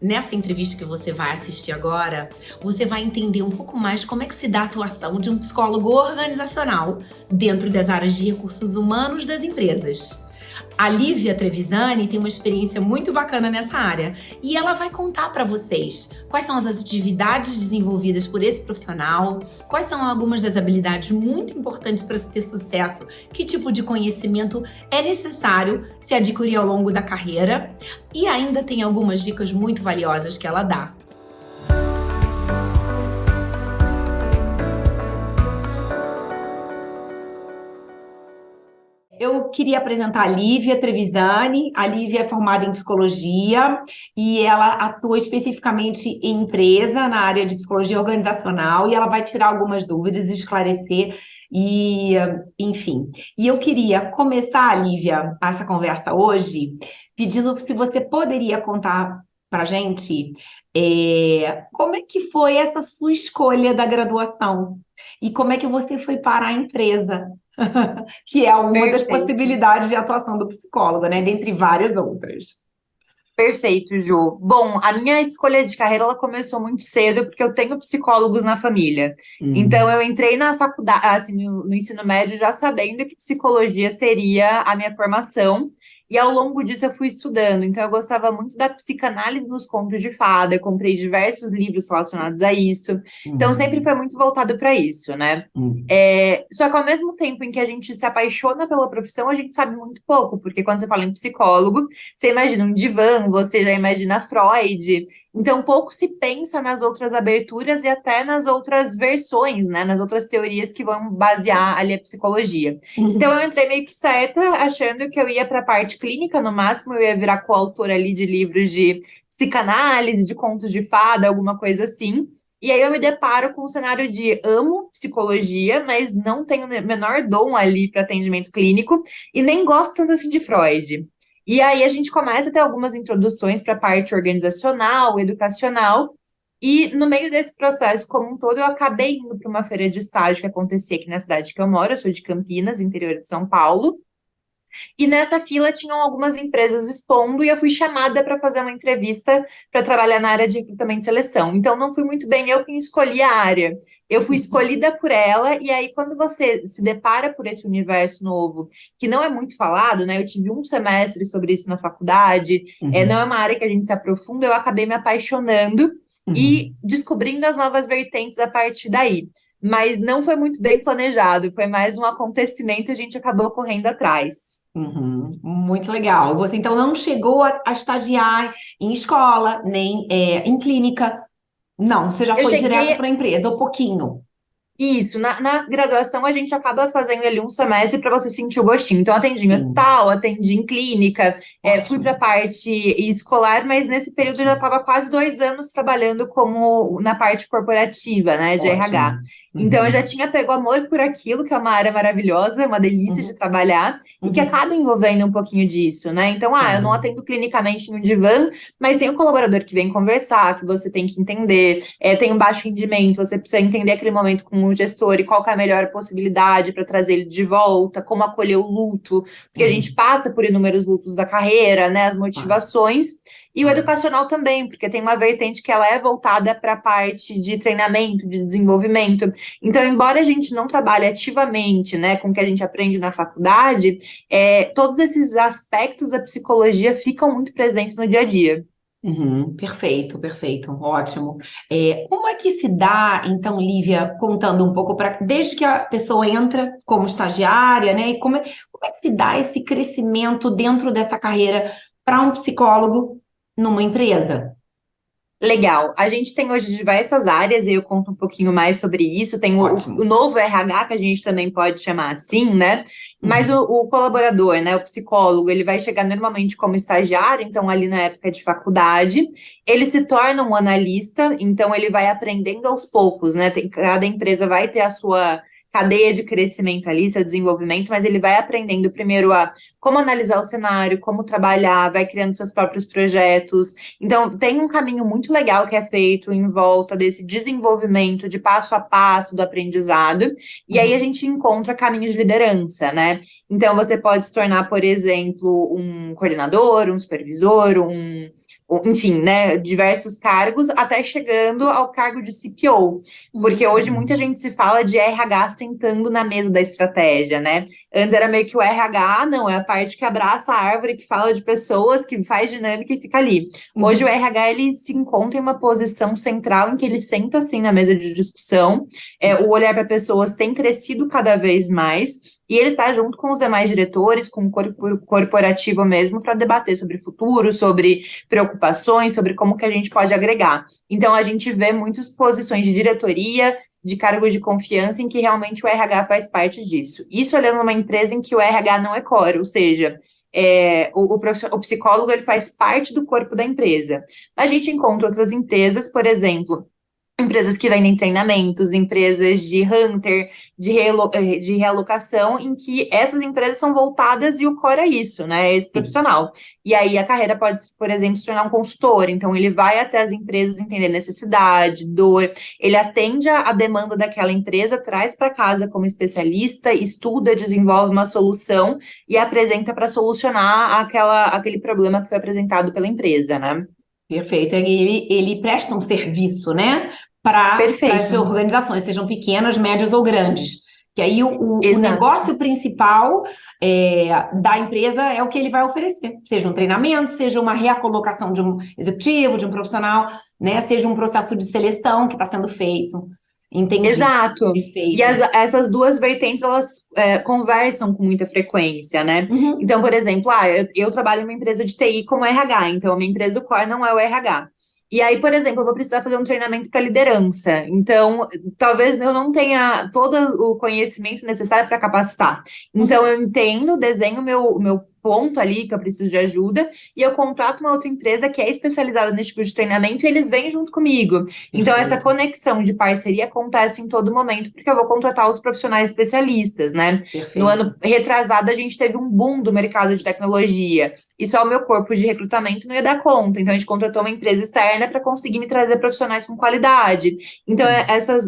Nessa entrevista que você vai assistir agora, você vai entender um pouco mais como é que se dá a atuação de um psicólogo organizacional dentro das áreas de recursos humanos das empresas. A Lívia Trevisani tem uma experiência muito bacana nessa área e ela vai contar para vocês quais são as atividades desenvolvidas por esse profissional, quais são algumas das habilidades muito importantes para se ter sucesso, que tipo de conhecimento é necessário se adquirir ao longo da carreira e ainda tem algumas dicas muito valiosas que ela dá. Eu queria apresentar a Lívia Trevisani. A Lívia é formada em psicologia e ela atua especificamente em empresa, na área de psicologia organizacional, e ela vai tirar algumas dúvidas, esclarecer e, enfim. E eu queria começar, Lívia, essa conversa hoje, pedindo se você poderia contar para a gente como é que foi essa sua escolha da graduação e como é que você foi parar a empresa. Que é uma das Perfeito, possibilidades de atuação do psicólogo, né? Dentre várias outras. perfeito, Ju. Bom, a minha escolha de carreira ela começou muito cedo porque eu tenho psicólogos na família. Então Hum. eu entrei na faculdade, assim, no ensino médio já sabendo que psicologia seria a minha formação. E ao longo disso eu fui estudando. Então eu gostava muito da psicanálise nos contos de fada, eu comprei diversos livros relacionados a isso. Então sempre Uhum. foi muito voltado para isso, né? Hum. Só que ao mesmo tempo em que a gente se apaixona pela profissão, a gente sabe muito pouco, porque quando você fala em psicólogo, você imagina um divã, você já imagina Freud. Então, pouco se pensa nas outras aberturas e até nas outras versões, né? Nas outras teorias que vão basear ali a psicologia. Então, eu Uhum. entrei meio que certa, achando que eu ia para a parte clínica, no máximo eu ia virar coautora ali de livros de psicanálise, de contos de fada, alguma coisa assim. E aí eu me deparo com um cenário de amo psicologia, mas não tenho o menor dom ali para atendimento clínico e nem gosto tanto assim de Freud. E aí a gente começa a ter algumas introduções para a parte organizacional, educacional, e no meio desse processo como um todo, eu acabei indo para uma feira de estágio que acontecia aqui na cidade que eu moro, eu sou de Campinas, interior de São Paulo. E nessa fila tinham algumas empresas expondo e eu fui chamada para fazer uma entrevista para trabalhar na área de recrutamento e seleção. Então não fui muito bem eu quem escolhi a área. Eu fui escolhida por ela e aí quando você se depara por esse universo novo, que não é muito falado, né? Eu tive um semestre sobre isso na faculdade, não é Uhum. uma área que a gente se aprofunda, eu acabei me apaixonando e Uhum. descobrindo as novas vertentes a partir daí. Mas não foi muito bem planejado, foi mais um acontecimento e a gente acabou correndo atrás. Uhum. Muito legal. Você então não chegou a estagiar em escola, nem em clínica. Não, você já Eu foi direto cheguei. para a empresa, um pouquinho. Isso, na graduação a gente acaba fazendo ali um semestre para você sentir o gostinho. Então, atendi em Sim, hospital, atendi em clínica, fui para a ótimo, parte escolar, mas nesse período eu já ótimo, estava quase 2 anos trabalhando como na parte corporativa, né, de RH. ótimo. Então, eu já Uhum. tinha pego amor por aquilo, que é uma área maravilhosa, uma delícia de Uhum. trabalhar, e que Uhum. acaba envolvendo um pouquinho disso, né? Então, eu não Claro. atendo clinicamente em um divã, mas tem um colaborador que vem conversar, que você tem que entender, tem um baixo rendimento, você precisa entender aquele momento com o gestor e qual que é a melhor possibilidade para trazer ele de volta, como acolher o luto, porque a gente Uhum. passa por inúmeros lutos da carreira, né, as Claro, motivações, e o claro. educacional também, porque tem uma vertente que ela é voltada para a parte de treinamento, de desenvolvimento. Então, embora a gente não trabalhe ativamente, né, com o que a gente aprende na faculdade, todos esses aspectos da psicologia ficam muito presentes no dia a dia. Uhum, perfeito, perfeito, ótimo. Como é que se dá, então, Lívia, contando um pouco para desde que a pessoa entra como estagiária, né? E como é que se dá esse crescimento dentro dessa carreira para um psicólogo numa empresa? Legal. A gente tem hoje diversas áreas, e eu conto um pouquinho mais sobre isso. Tem o Ótimo. novo RH, que a gente também pode chamar assim, né? Mas Uhum. o colaborador, né? O psicólogo, ele vai chegar normalmente como estagiário, então ali na época de faculdade. Ele se torna um analista, então ele vai aprendendo aos poucos, né? Cada empresa vai ter a sua cadeia de crescimento ali, seu desenvolvimento, mas ele vai aprendendo primeiro a como analisar o cenário, como trabalhar, vai criando seus próprios projetos. Então, tem um caminho muito legal que é feito em volta desse desenvolvimento de passo a passo do aprendizado, e aí a Uhum. gente encontra caminhos de liderança, né? Então, você pode se tornar, por exemplo, um coordenador, um supervisor, enfim, né, diversos cargos, até chegando ao cargo de CPO. Porque hoje muita gente se fala de RH sentando na mesa da estratégia, né? Antes era meio que o RH, não, é a parte que abraça a árvore, que fala de pessoas, que faz dinâmica e fica ali. Hoje o RH, ele se encontra em uma posição central em que ele senta, assim, na mesa de discussão, o olhar para pessoas tem crescido cada vez mais, e ele está junto com os demais diretores, com o corpo corporativo mesmo, para debater sobre o futuro, sobre preocupações, sobre como que a gente pode agregar. Então, a gente vê muitas posições de diretoria, de cargos de confiança, em que realmente o RH faz parte disso. Isso olhando uma empresa em que o RH não é core, ou seja, o psicólogo ele faz parte do corpo da empresa. A gente encontra outras empresas, por exemplo, empresas que vendem treinamentos, empresas de hunter, de realocação, em que essas empresas são voltadas e o core é isso, né? É esse profissional. E aí a carreira pode, por exemplo, se tornar um consultor. Então, ele vai até as empresas entender necessidade, dor, ele atende a demanda daquela empresa, traz para casa como especialista, estuda, desenvolve uma solução e apresenta para solucionar aquele problema que foi apresentado pela empresa, né? Perfeito. Ele presta um serviço, né, para as Perfeito. organizações, sejam pequenas, médias ou grandes. Que aí o Exato. negócio principal da empresa é o que ele vai oferecer, seja um treinamento, seja uma reacolocação de um executivo, de um profissional, né, seja um processo de seleção que está sendo feito. Entendi. Exato. Perfeito. E essas duas vertentes, elas conversam com muita frequência, né? Uhum. Então, por exemplo, eu trabalho em uma empresa de TI como RH, então a minha empresa, o core, não é o RH. E aí, por exemplo, eu vou precisar fazer um treinamento para liderança. Então, talvez eu não tenha todo o conhecimento necessário para capacitar. Então, eu entendo, desenho o meu ponto ali que eu preciso de ajuda e eu contrato uma outra empresa que é especializada nesse tipo de treinamento e eles vêm junto comigo. Então, essa conexão de parceria acontece em todo momento, porque eu vou contratar os profissionais especialistas, né? Perfeito. No ano retrasado, a gente teve um boom do mercado de tecnologia e só o meu corpo de recrutamento não ia dar conta. Então, a gente contratou uma empresa externa para conseguir me trazer profissionais com qualidade. Então,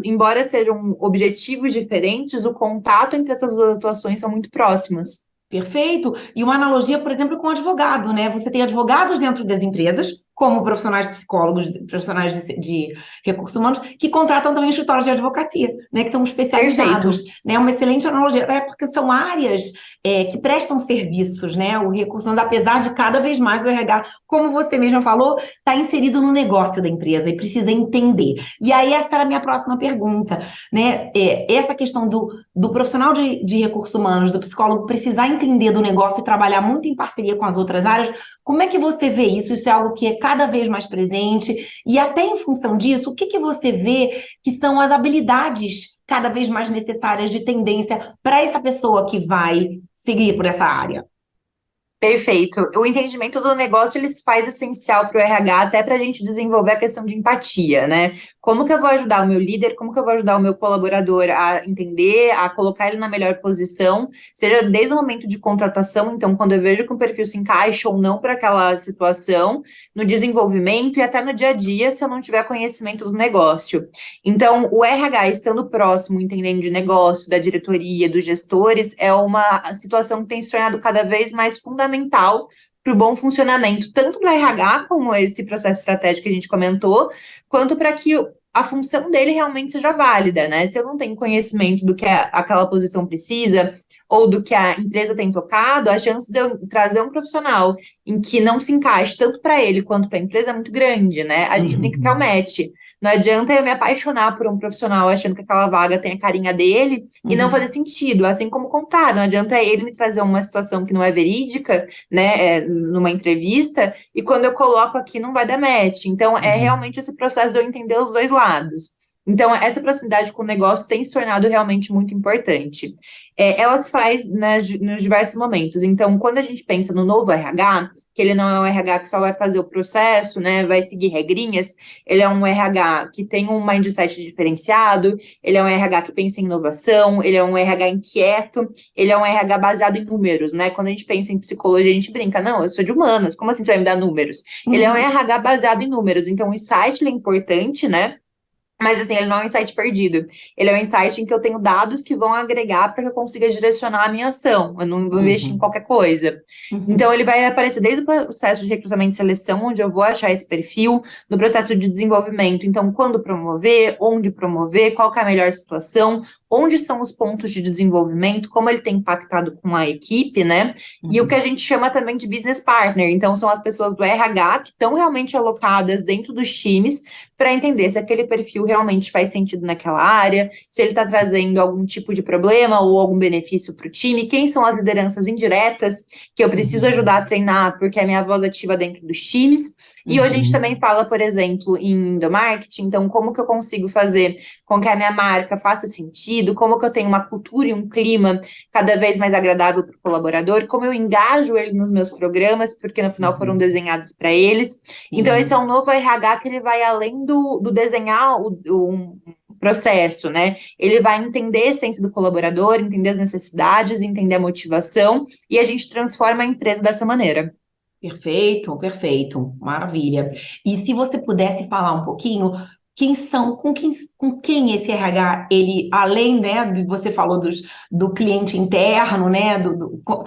embora sejam objetivos diferentes, o contato entre essas duas atuações são muito próximas. Perfeito. E uma analogia, por exemplo, com o advogado, né? Você tem advogados dentro das empresas, como profissionais psicólogos, profissionais de recursos humanos, que contratam também escritórios de advocacia, né? Que estão especializados. Perfeito. Né? Uma excelente analogia, até porque são áreas que prestam serviços, né? O recurso humanos, apesar de cada vez mais o RH, como você mesma falou, está inserido no negócio da empresa e precisa entender. E aí, essa era a minha próxima pergunta, né? Essa questão do profissional de recursos humanos, do psicólogo, precisar entender do negócio e trabalhar muito em parceria com as outras áreas, como é que você vê isso? Isso é algo que é cada vez mais presente? E até em função disso, o que você vê que são as habilidades cada vez mais necessárias de tendência para essa pessoa que vai seguir por essa área? Perfeito. O entendimento do negócio ele se faz essencial para o RH, até para a gente desenvolver a questão de empatia, né? Como que eu vou ajudar o meu líder, como que eu vou ajudar o meu colaborador a entender, a colocar ele na melhor posição, seja desde o momento de contratação, então quando eu vejo que um perfil se encaixa ou não para aquela situação, no desenvolvimento e até no dia a dia, se eu não tiver conhecimento do negócio. Então, o RH estando próximo, entendendo de negócio, da diretoria, dos gestores, é uma situação que tem se tornado cada vez mais fundamental para o bom funcionamento, tanto do RH, como esse processo estratégico que a gente comentou, quanto para que a função dele realmente seja válida, né? Se eu não tenho conhecimento do que aquela posição precisa, ou do que a empresa tem tocado, a chance de eu trazer um profissional em que não se encaixe tanto para ele quanto para a empresa é muito grande, né? A gente brinca que é o match. Não adianta eu me apaixonar por um profissional achando que aquela vaga tem a carinha dele e não fazer sentido, assim como o contrário. Não adianta ele me trazer uma situação que não é verídica, né, numa entrevista, e quando eu coloco aqui não vai dar match. Então, é realmente esse processo de eu entender os dois lados. Então, essa proximidade com o negócio tem se tornado realmente muito importante. Ela se faz nos diversos momentos. Então, quando a gente pensa no novo RH, que ele não é um RH que só vai fazer o processo, né, vai seguir regrinhas, ele é um RH que tem um mindset diferenciado, ele é um RH que pensa em inovação, ele é um RH inquieto, ele é um RH baseado em números, né? Quando a gente pensa em psicologia, a gente brinca, não, eu sou de humanas, como assim você vai me dar números? Ele é um RH baseado em números, então o insight ele é importante, né? Mas assim, ele não é um insight perdido. Ele é um insight em que eu tenho dados que vão agregar para que eu consiga direcionar a minha ação. Eu não vou investir em Uhum, qualquer coisa. uhum, Então, ele vai aparecer desde o processo de recrutamento e seleção, onde eu vou achar esse perfil, no processo de desenvolvimento. Então, quando promover, onde promover, qual que é a melhor situação, onde são os pontos de desenvolvimento, como ele tem impactado com a equipe, né? E o que uhum, a gente chama também de business partner. Então, são as pessoas do RH que estão realmente alocadas dentro dos times para entender se aquele perfil realmente faz sentido naquela área, se ele está trazendo algum tipo de problema ou algum benefício para o time, quem são as lideranças indiretas que eu preciso uhum, ajudar a treinar, porque é a minha voz ativa dentro dos times. E hoje a gente uhum, também fala, por exemplo, em endomarketing, então como que eu consigo fazer com que a minha marca faça sentido, como que eu tenho uma cultura e um clima cada vez mais agradável para o colaborador, como eu engajo ele nos meus programas, porque no final foram uhum. desenhados para eles. Então, esse é Sim. um novo RH que ele vai além do desenhar um processo, né? Ele vai entender a essência do colaborador, entender as necessidades, entender a motivação, e a gente transforma a empresa dessa maneira. Perfeito, perfeito, maravilha. E se você pudesse falar um pouquinho, com quem esse RH, ele, além, né, de você falou do cliente interno, né,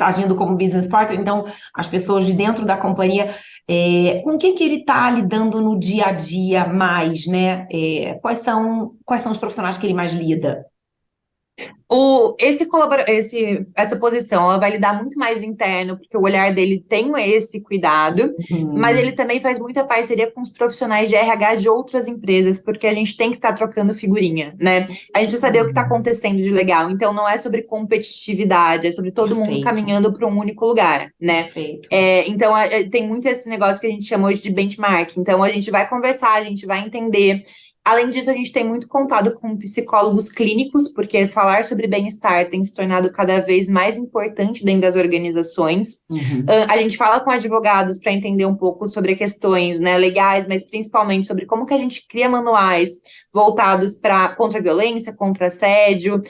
agindo como business partner, então as pessoas de dentro da companhia, com que ele está lidando no dia a dia mais, né? Quais são os profissionais que ele mais lida? Essa posição, ela vai lidar muito mais interno, porque o olhar dele tem esse cuidado, mas ele Uhum, também faz muita parceria com os profissionais de RH de outras empresas, porque a gente tem que estar trocando figurinha, né? A gente precisa saber o que está uhum. acontecendo de legal. Então, não é sobre competitividade, é sobre todo mundo Perfeito, caminhando para um único lugar, né? perfeito. Então, tem muito esse negócio que a gente chama hoje de benchmark. Então, a gente vai conversar, a gente vai entender. Além disso, a gente tem muito contato com psicólogos clínicos, porque falar sobre bem-estar tem se tornado cada vez mais importante dentro das organizações. Uhum, A gente fala com advogados para entender um pouco sobre questões, né, legais, mas principalmente sobre como que a gente cria manuais voltados para contra a violência, contra assédio,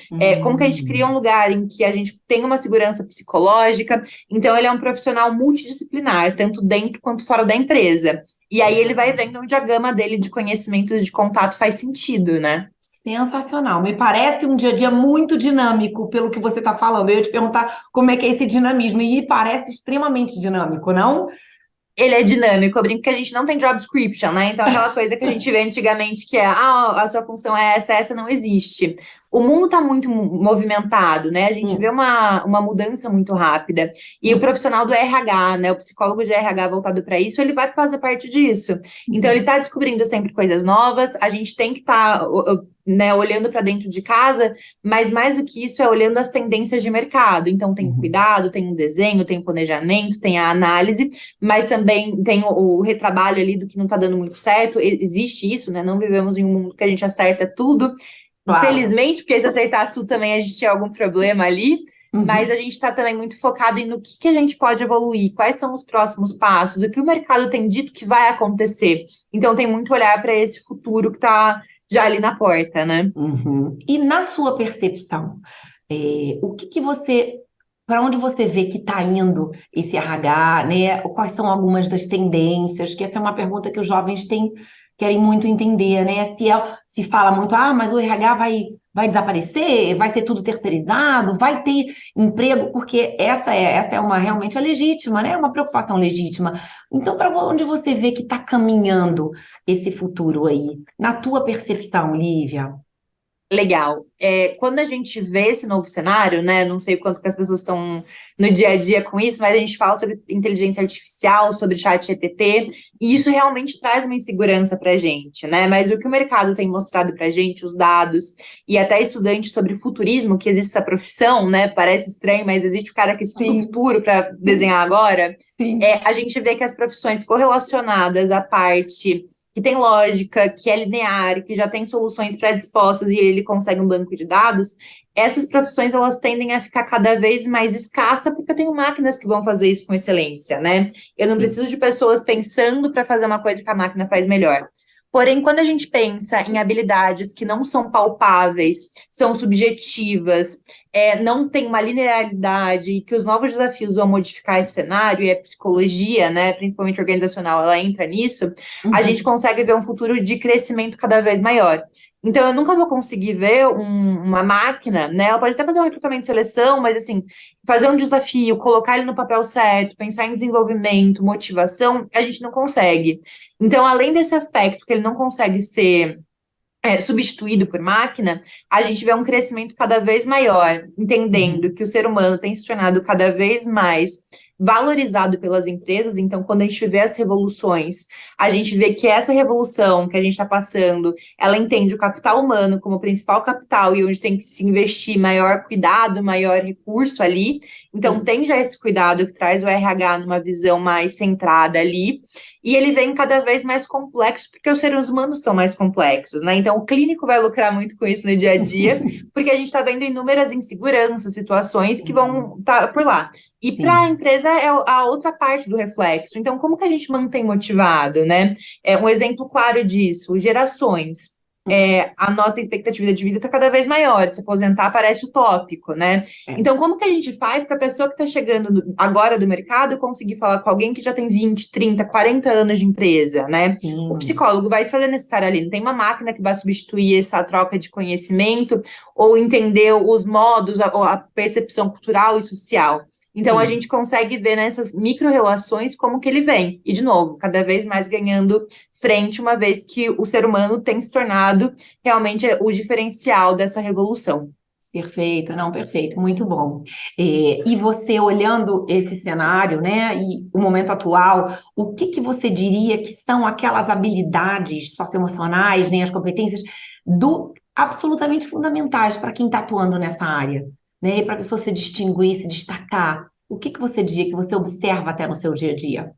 como que a gente cria um uhum. lugar em que a gente tem uma segurança psicológica. Então, ele é um profissional multidisciplinar, tanto dentro quanto fora da empresa. E aí ele vai Sensacional. vendo onde a gama dele de conhecimentos de contato faz sentido, né? Sensacional. Me parece um dia a dia muito dinâmico, pelo que você está falando. Eu ia te perguntar como é que é esse dinamismo, e me parece extremamente dinâmico, não? Ele é dinâmico, eu brinco que a gente não tem job description, né? Então, aquela coisa que a gente vê antigamente que a sua função é essa não existe. O mundo está muito movimentado, né? A gente vê Hum, uma mudança muito rápida. E o hum, profissional do RH, né? O psicólogo de RH voltado para isso, ele vai fazer parte disso. Então, ele uhum, está descobrindo sempre coisas novas, a gente tem que estar, né, olhando para dentro de casa, mas mais do que isso é olhando as tendências de mercado. Então, tem o uhum, cuidado, tem o desenho, tem o planejamento, tem a análise, mas também tem o retrabalho ali do que não está dando muito certo. Existe isso, né? Não vivemos em um mundo que a gente acerta tudo. claro. Infelizmente, porque se acertasse tudo também a gente tinha algum problema ali. Mas a Uhum, gente está também muito focado no que a gente pode evoluir, quais são os próximos passos, o que o mercado tem dito que vai acontecer. Então, tem muito olhar para esse futuro que está já ali na porta, né? uhum. E na sua percepção, o que que você, para onde você vê que está indo esse RH, né? Quais são algumas das tendências? Que essa é uma pergunta que os jovens querem muito entender, né? Se fala muito, mas o RH vai desaparecer, vai ser tudo terceirizado, vai ter emprego, porque essa é uma realmente é legítima, né? É uma preocupação legítima. Então, para onde você vê que está caminhando esse futuro aí? Na tua percepção, Lívia? Legal. Quando a gente vê esse novo cenário, né? Não sei o quanto que as pessoas estão no dia a dia com isso, mas a gente fala sobre inteligência artificial, sobre chat GPT, e isso realmente traz uma insegurança para a gente, né? Mas o que o mercado tem mostrado para a gente, os dados, e até estudantes sobre futurismo, que existe essa profissão, né? Parece estranho, mas existe o cara que estuda o Sim, futuro para sim, desenhar agora. sim. A gente vê que as profissões correlacionadas à parte que tem lógica, que é linear, que já tem soluções predispostas e ele consegue um banco de dados, essas profissões elas tendem a ficar cada vez mais escassa porque eu tenho máquinas que vão fazer isso com excelência, né? Eu não Sim. preciso de pessoas pensando para fazer uma coisa que a máquina faz melhor. Porém, quando a gente pensa em habilidades que não são palpáveis, são subjetivas, não tem uma linearidade e que os novos desafios vão modificar esse cenário, e a psicologia, né, principalmente organizacional, ela entra nisso, a gente consegue ver um futuro de crescimento cada vez maior. Então, eu nunca vou conseguir ver uma máquina, né? Ela pode até fazer um recrutamento de seleção, mas assim, fazer um desafio, colocar ele no papel certo, pensar em desenvolvimento, motivação, a gente não consegue. Então, além desse aspecto que ele não consegue ser substituído por máquina, a gente vê um crescimento cada vez maior, entendendo que o ser humano tem se tornado cada vez mais valorizado pelas empresas. Então, quando a gente vê as revoluções, a gente vê que essa revolução que a gente está passando, ela entende o capital humano como o principal capital e onde tem que se investir maior cuidado, maior recurso ali. Então, tem já esse cuidado que traz o RH numa visão mais centrada ali. E ele vem cada vez mais complexo, porque os seres humanos são mais complexos, né? Então, o clínico vai lucrar muito com isso no dia a dia, porque a gente está vendo inúmeras inseguranças, situações que vão estar por lá. E para a empresa é a outra parte do reflexo. Então, como que a gente mantém motivado, né? Um exemplo claro disso, gerações. A nossa expectativa de vida está cada vez maior. Se aposentar parece utópico, né? Então, como que a gente faz para a pessoa que está chegando agora do mercado conseguir falar com alguém que já tem 20, 30, 40 anos de empresa, né? O psicólogo vai se fazer necessário ali. Não tem uma máquina que vai substituir essa troca de conhecimento ou entender os modos, a percepção cultural e social. Então, a gente consegue ver nessas micro-relações como que ele vem. E, de novo, cada vez mais ganhando frente, uma vez que o ser humano tem se tornado realmente o diferencial dessa revolução. Perfeito, não, perfeito, muito bom. E você olhando esse cenário, né, e o momento atual, o que você diria que são aquelas habilidades socioemocionais, né, as competências absolutamente fundamentais para quem está atuando nessa área, né, e para a pessoa se distinguir, se destacar? O que você diria que você observa até no seu dia a dia?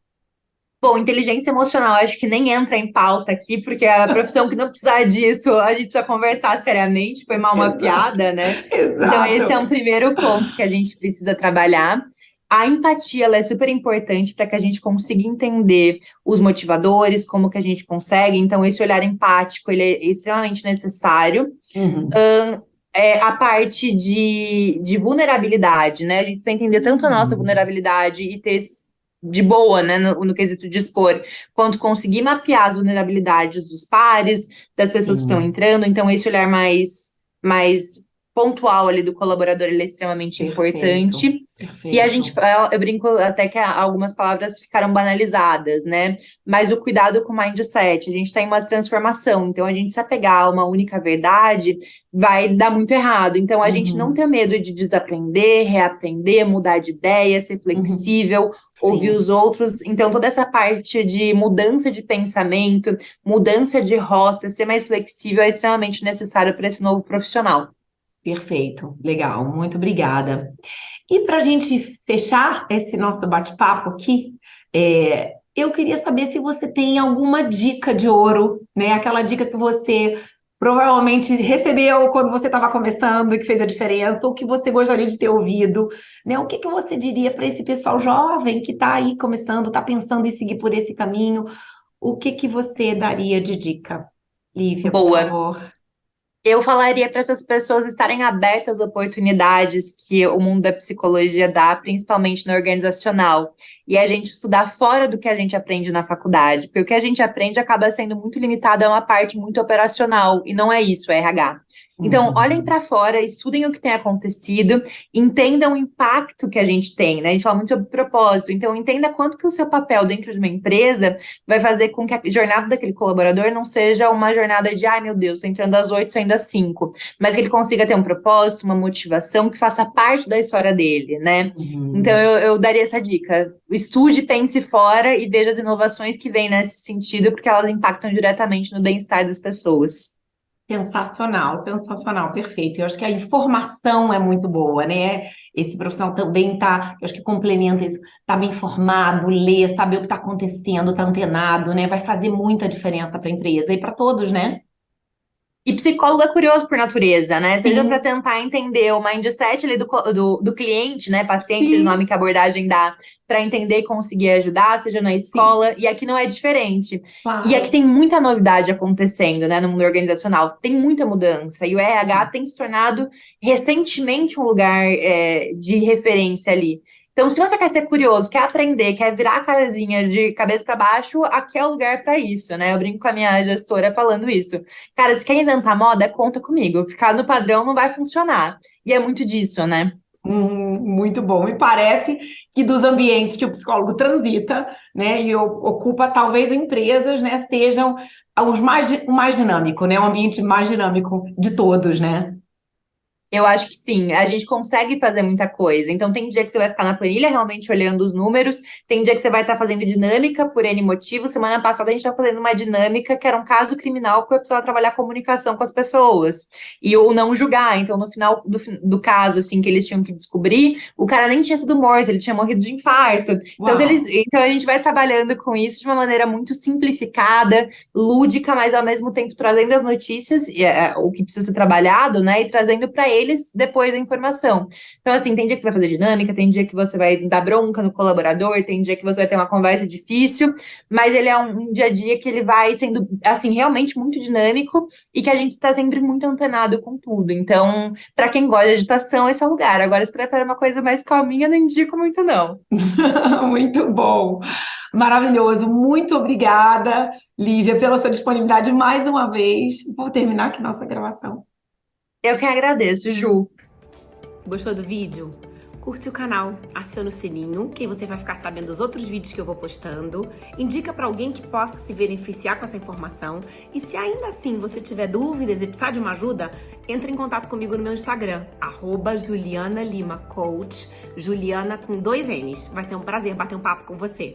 Bom, inteligência emocional acho que nem entra em pauta aqui, porque a profissão que não precisar disso, a gente precisa conversar seriamente, foi mal uma piada, né? Então, esse é um primeiro ponto que a gente precisa trabalhar. A empatia, ela é super importante para que a gente consiga entender os motivadores, como que a gente consegue. Então, esse olhar empático, ele é extremamente necessário. A parte de vulnerabilidade, né? A gente tem que entender tanto a nossa vulnerabilidade e ter de boa, né, no quesito de expor, quanto conseguir mapear as vulnerabilidades dos pares, das pessoas que estão entrando. Então, esse olhar mais pontual ali do colaborador, ele é extremamente importante. E a gente, eu brinco até que algumas palavras ficaram banalizadas, né? Mas o cuidado com o mindset, a gente está em uma transformação, então a gente se apegar a uma única verdade vai dar muito errado. Então a gente não ter medo de desaprender, reaprender, mudar de ideia, ser flexível, ouvir os outros. Então toda essa parte de mudança de pensamento, mudança de rota, ser mais flexível é extremamente necessário para esse novo profissional. Perfeito, legal, muito obrigada. E para a gente fechar esse nosso bate-papo aqui, eu queria saber se você tem alguma dica de ouro, né? Aquela dica que você provavelmente recebeu quando você estava começando e que fez a diferença, ou que você gostaria de ter ouvido, né? O que você diria para esse pessoal jovem que está aí começando, está pensando em seguir por esse caminho? O que você daria de dica? Lívia, por favor. Eu falaria para essas pessoas estarem abertas às oportunidades que o mundo da psicologia dá, principalmente no organizacional, e a gente estudar fora do que a gente aprende na faculdade, porque o que a gente aprende acaba sendo muito limitado a uma parte muito operacional, e não é isso, é RH. Então, olhem para fora, estudem o que tem acontecido, entendam o impacto que a gente tem, né? A gente fala muito sobre propósito, então entenda quanto que o seu papel dentro de uma empresa vai fazer com que a jornada daquele colaborador não seja uma jornada de, ai meu Deus, tô entrando às 8, saindo às 5, mas que ele consiga ter um propósito, uma motivação que faça parte da história dele, né? Então, eu daria essa dica. Estude, pense fora e veja as inovações que vêm nesse sentido, porque elas impactam diretamente no bem-estar das pessoas. Sensacional, sensacional, perfeito. Eu acho que a informação é muito boa, né? Esse profissional também tá, eu acho que complementa isso, tá bem informado, ler, saber o que está acontecendo, tá antenado, né? Vai fazer muita diferença para a empresa e para todos, né? E psicólogo é curioso por natureza, né? Seja Sim. para tentar entender o mindset ali do cliente, né? Paciente, o Sim, nome que a abordagem dá, para entender e conseguir ajudar, seja na sim, escola. E aqui não é diferente. E aqui claro. tem muita novidade acontecendo, né? No mundo organizacional. Tem muita mudança. E o RH tem se tornado recentemente um lugar de referência ali. Então, se você quer ser curioso, quer aprender, quer virar a casinha de cabeça para baixo, aqui é o lugar para isso, né? Eu brinco com a minha gestora falando isso. Cara, se quer inventar moda, conta comigo. Ficar no padrão não vai funcionar. E é muito disso, né? Muito bom. Me parece que dos ambientes que o psicólogo transita, né, e ocupa, talvez empresas, né, sejam o mais dinâmico, né, o ambiente mais dinâmico de todos, né? Eu acho que sim, a gente consegue fazer muita coisa. Então, tem dia que você vai ficar na planilha realmente olhando os números, tem dia que você vai estar fazendo dinâmica por N motivo. Semana passada a gente estava fazendo uma dinâmica que era um caso criminal que eu precisava trabalhar comunicação com as pessoas e ou não julgar. Então, no final do caso, assim, que eles tinham que descobrir, o cara nem tinha sido morto, ele tinha morrido de infarto. Então, Uau! então a gente vai trabalhando com isso de uma maneira muito simplificada, lúdica, mas ao mesmo tempo trazendo as notícias, o que precisa ser trabalhado, né, e trazendo para eles depois a informação. Então, assim, tem dia que você vai fazer dinâmica, tem dia que você vai dar bronca no colaborador, tem dia que você vai ter uma conversa difícil, mas ele é um dia a dia que ele vai sendo, assim, realmente muito dinâmico e que a gente está sempre muito antenado com tudo. Então, para quem gosta de agitação, esse é o lugar. Agora, se prefere uma coisa mais calminha, não indico muito, não. Muito bom, maravilhoso. Muito obrigada, Lívia, pela sua disponibilidade mais uma vez. Vou terminar aqui nossa gravação. Eu que agradeço, Ju. Gostou do vídeo? Curte o canal, aciona o sininho, que aí você vai ficar sabendo dos outros vídeos que eu vou postando. Indica para alguém que possa se beneficiar com essa informação. E se ainda assim você tiver dúvidas e precisar de uma ajuda, entre em contato comigo no meu Instagram, @JulianaLimaCoach, Juliana com 2 N's. Vai ser um prazer bater um papo com você.